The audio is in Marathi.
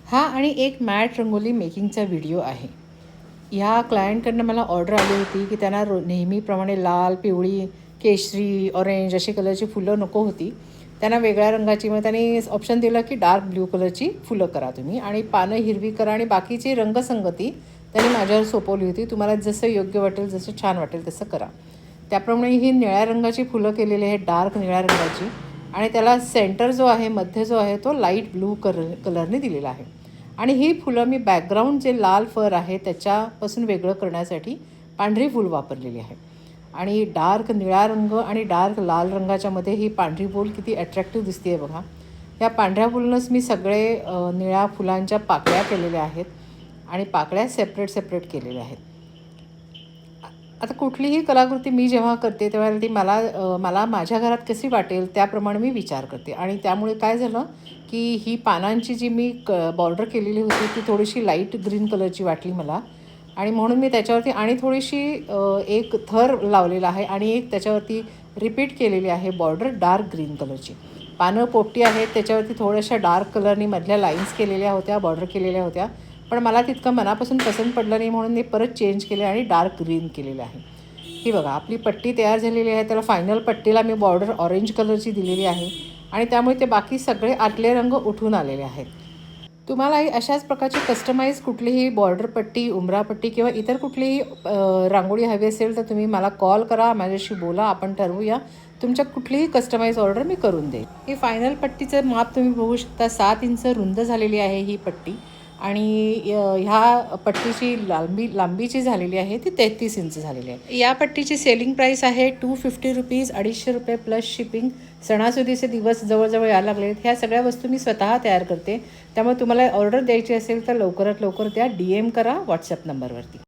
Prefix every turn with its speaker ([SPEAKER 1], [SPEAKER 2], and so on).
[SPEAKER 1] हा आणि एक मॅट रंगोली मेकिंगचा व्हिडिओ आहे. ह्या क्लायंटकडनं मला ऑर्डर आली होती की त्यांना नेहमीप्रमाणे लाल, पिवळी, केशरी, ऑरेंज अशी कलरची फुलं नको होती. त्यांना वेगळ्या रंगाची, मग त्यांनी ऑप्शन दिलं की डार्क ब्ल्यू कलरची फुलं करा तुम्ही आणि पानं हिरवी करा आणि बाकीची रंगसंगती त्यांनी माझ्यावर सोपवली होती. तुम्हाला जसं योग्य वाटेल, जसं छान वाटेल तसं करा. त्याप्रमाणे ही निळ्या रंगाची फुलं केलेली आहेत, डार्क निळ्या रंगाची, आणि त्याला सेंटर जो आहे, मध्य जो आहे, तो लाईट ब्लू कलरने दिलेला आहे. आणि ही फुलं मी बॅकग्राऊंड जे लाल फर आहे त्याच्यापासून वेगळं करण्यासाठी पांढरी फूल वापरलेली आहे. आणि डार्क निळा रंग आणि डार्क लाल रंगाच्यामध्ये ही पांढरी फूल किती अट्रॅक्टिव्ह दिसते आहे बघा. या पांढऱ्या फुलनंच मी सगळे निळ्या फुलांच्या पाकळ्या केलेल्या आहेत आणि पाकळ्या सेपरेट केलेल्या आहेत. आता कुठलीही कलाकृती मी जेव्हा करते तेव्हा ती मला माझ्या घरात कशी वाटेल त्याप्रमाणे मी विचार करते. आणि त्यामुळे काय झालं की ही पानांची जी मी बॉर्डर केलेली होती ती थोडीशी लाईट ग्रीन कलरची वाटली मला, आणि म्हणून मी त्याच्यावरती आणि थोडीशी एक थर लावलेला आहे आणि एक त्याच्यावरती रिपीट केलेली आहे बॉर्डर डार्क ग्रीन कलरची. पानं पोपटी आहेत, त्याच्यावरती थोड्याशा डार्क कलरनी मधल्या लाईन्स केलेल्या होत्या, बॉर्डर केलेल्या होत्या, पण मला तितकं मनापासून पसंत पडलं नाही म्हणून मी परत चेंज केले आणि डार्क ग्रीन केलेलं आहे. ही बघा आपली पट्टी तयार झालेली आहे. त्याला फायनल पट्टीला मी बॉर्डर ऑरेंज कलरची दिलेली आहे आणि त्यामुळे ते बाकी सगळे आतले रंग उठून आलेले आहेत. तुम्हालाही अशाच प्रकारची कस्टमाइज कुठलीही बॉर्डर पट्टी, उंबरा पट्टी किंवा इतर कुठलीही रांगोळी हवी असेल तर तुम्ही मला कॉल करा, माझ्याशी बोला, आपण ठरवूया. तुमच्या कुठलीही कस्टमाइज ऑर्डर मी करून देईन. ही फायनल पट्टीचं माप तुम्ही बघू शकता. 7 इंच रुंद झालेली आहे ही पट्टी आणि ह्या पट्टीची लांबीची झालेली आहे ती 33 इंच झालेली आहे. या पट्टीची सेलिंग प्राईस आहे ₹250, ₹250 प्लस शिपिंग. सणासुदीचे दिवस जवळजवळ यायला लागले आहेत. ह्या सगळ्या वस्तू मी स्वतः तयार करते, त्यामुळे तुम्हाला ऑर्डर द्यायची असेल तर लवकरात लवकर द्या. DM करा व्हॉट्सअप नंबरवरती.